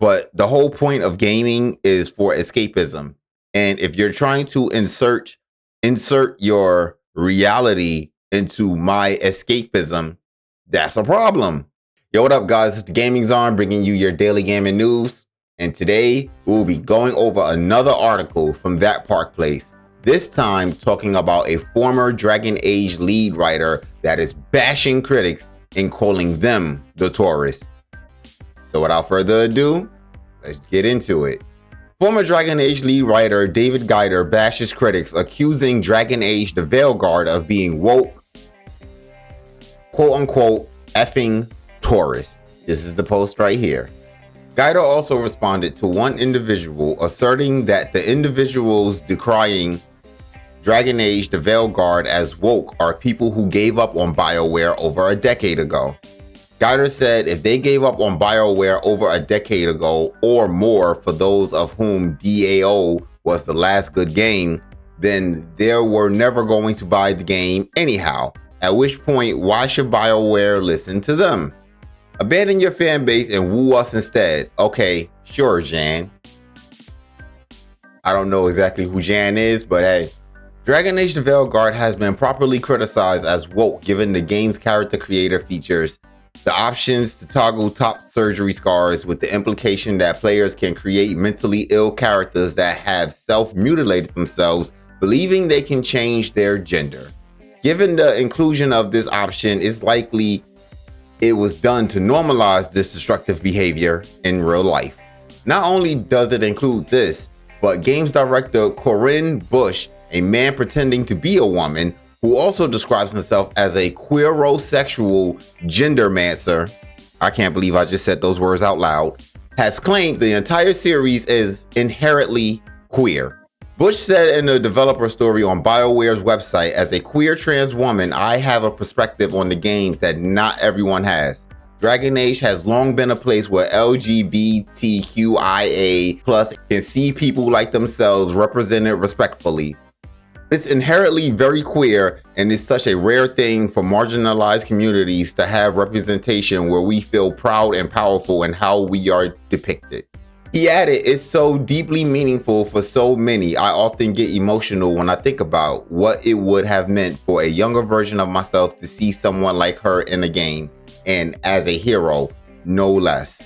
but the whole point of gaming is for escapism. And if you're trying to insert your reality into my escapism, that's a problem. Yo, what up, guys? It's the Gaming Zone bringing you your daily gaming news. And today we'll be going over another article from That Park Place. This time talking about a former Dragon Age lead writer that is bashing critics and calling them the tourists. So without further ado, let's get into it. Former Dragon Age lead writer David Gaider bashes critics, accusing Dragon Age Veilguard of being woke, quote-unquote, effing tourists. This is the post right here. Gaider also responded to one individual, asserting that the individuals decrying Dragon Age Veilguard as woke are people who gave up on BioWare over a decade ago. Gaider said if they gave up on BioWare over a decade ago or more, for those of whom DAO was the last good game, then they were never going to buy the game anyhow, at which point why should BioWare listen to them? Abandon your fan base and woo us instead. Okay, sure, Jan. I don't know exactly who Jan is, but hey. Dragon Age Veilguard has been properly criticized as woke given the game's character creator features the options to toggle top surgery scars, with the implication that players can create mentally ill characters that have self-mutilated themselves, believing they can change their gender. Given the inclusion of this option, it's likely it was done to normalize this destructive behavior in real life. Not only does it include this, but games director Corinne Bush, a man pretending to be a woman, who also describes himself as a queerosexual gendermancer, I can't believe I just said those words out loud, has claimed the entire series is inherently queer. Bush said in a developer story on BioWare's website, as a queer trans woman, I have a perspective on the games that not everyone has. Dragon Age has long been a place where LGBTQIA+ can see people like themselves represented respectfully. It's inherently very queer, and it's such a rare thing for marginalized communities to have representation where we feel proud and powerful in how we are depicted. He added, it's so deeply meaningful for so many. I often get emotional when I think about what it would have meant for a younger version of myself to see someone like her in a game, and as a hero, no less.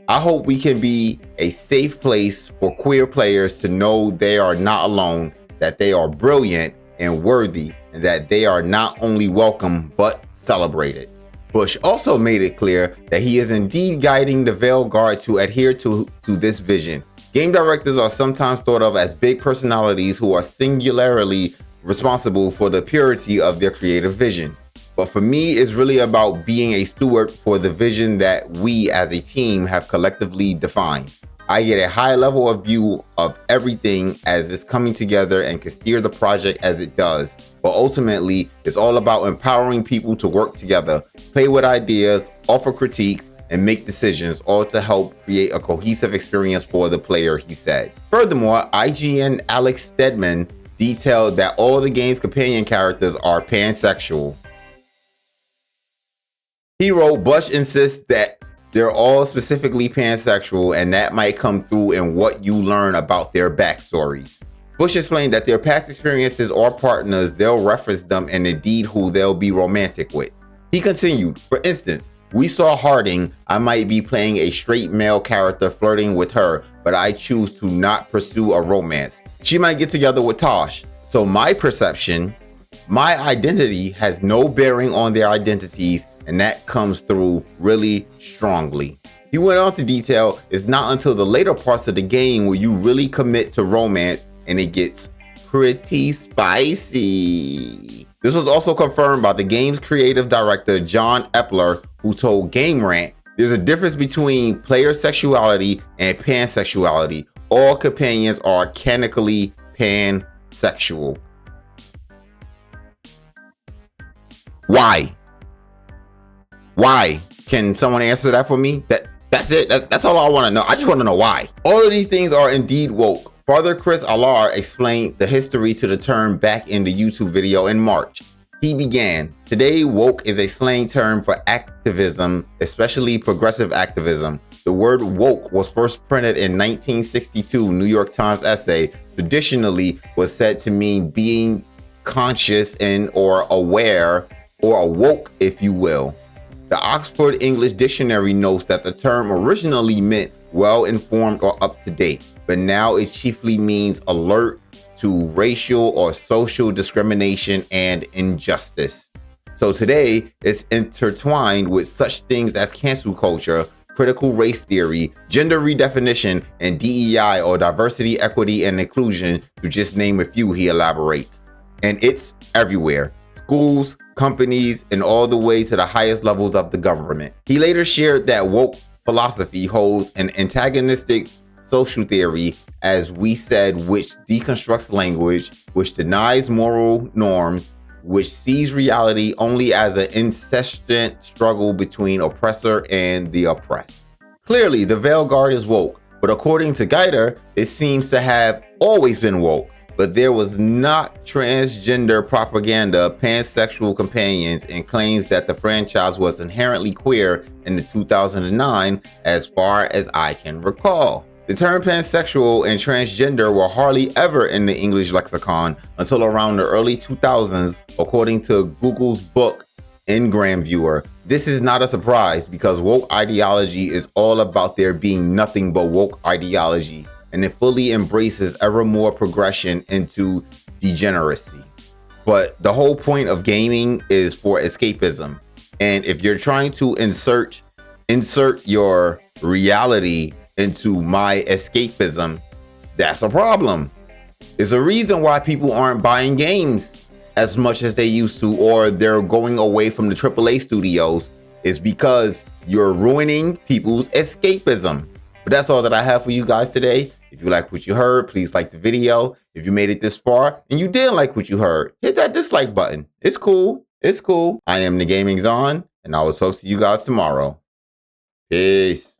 I hope we can be a safe place for queer players to know they are not alone, that they are brilliant and worthy, and that they are not only welcome but celebrated. Bush also made it clear that he is indeed guiding the Veilguard to adhere to this vision. Game directors are sometimes thought of as big personalities who are singularly responsible for the purity of their creative vision. But for me, it's really about being a steward for the vision that we as a team have collectively defined. I get a high level of view of everything as it's coming together and can steer the project as it does. But ultimately, it's all about empowering people to work together, play with ideas, offer critiques, and make decisions, all to help create a cohesive experience for the player, he said. Furthermore, IGN Alex Stedman detailed that all the game's companion characters are pansexual. He wrote, Bush insists that they're all specifically pansexual, and that might come through in what you learn about their backstories. Bush explained that their past experiences or partners, they'll reference them and indeed who they'll be romantic with. He continued, for instance, we saw Harding. I might be playing a straight male character flirting with her, but I choose to not pursue a romance. She might get together with Tosh. So my perception, my identity has no bearing on their identities, and that comes through really strongly. He went on to detail, it's not until the later parts of the game where you really commit to romance and it gets pretty spicy. This was also confirmed by the game's creative director, John Epler, who told Game Rant, there's a difference between player sexuality and pansexuality. All companions are canonically pansexual. Why? Why? Can someone answer that for me? That's it. That's all I want to know. I just want to know why. All of these things are indeed woke. Father Chris Alar explained the history to the term back in the YouTube video in March. He began, today woke is a slang term for activism, especially progressive activism. The word woke was first printed in 1962 New York Times essay. Traditionally was said to mean being conscious and or aware, or awoke, if you will. The Oxford English Dictionary notes that the term originally meant well-informed or up-to-date, but now it chiefly means alert to racial or social discrimination and injustice. So today, it's intertwined with such things as cancel culture, critical race theory, gender redefinition, and DEI, or diversity, equity, and inclusion, to just name a few, he elaborates. And it's everywhere. Schools, companies, and all the way to the highest levels of the government. He later shared that woke philosophy holds an antagonistic social theory, as we said, which deconstructs language, which denies moral norms, which sees reality only as an incessant struggle between oppressor and the oppressed. Clearly, the Veilguard is woke, but according to Gaider, it seems to have always been woke. But there was not transgender propaganda, pansexual companions, and claims that the franchise was inherently queer in the 2009, as far as I can recall. The term pansexual and transgender were hardly ever in the English lexicon until around the early 2000s, according to Google's book, Ngram Viewer. This is not a surprise because woke ideology is all about there being nothing but woke ideology, and it fully embraces ever more progression into degeneracy. But the whole point of gaming is for escapism. And if you're trying to insert your reality into my escapism, that's a problem. There's a reason why people aren't buying games as much as they used to, or they're going away from the AAA studios, is because you're ruining people's escapism. But that's all that I have for you guys today. If you like what you heard, please like the video. If you made it this far and you didn't like what you heard, hit that dislike button. It's cool. It's cool. I am the Gaming Zon, and I will talk to you guys tomorrow. Peace.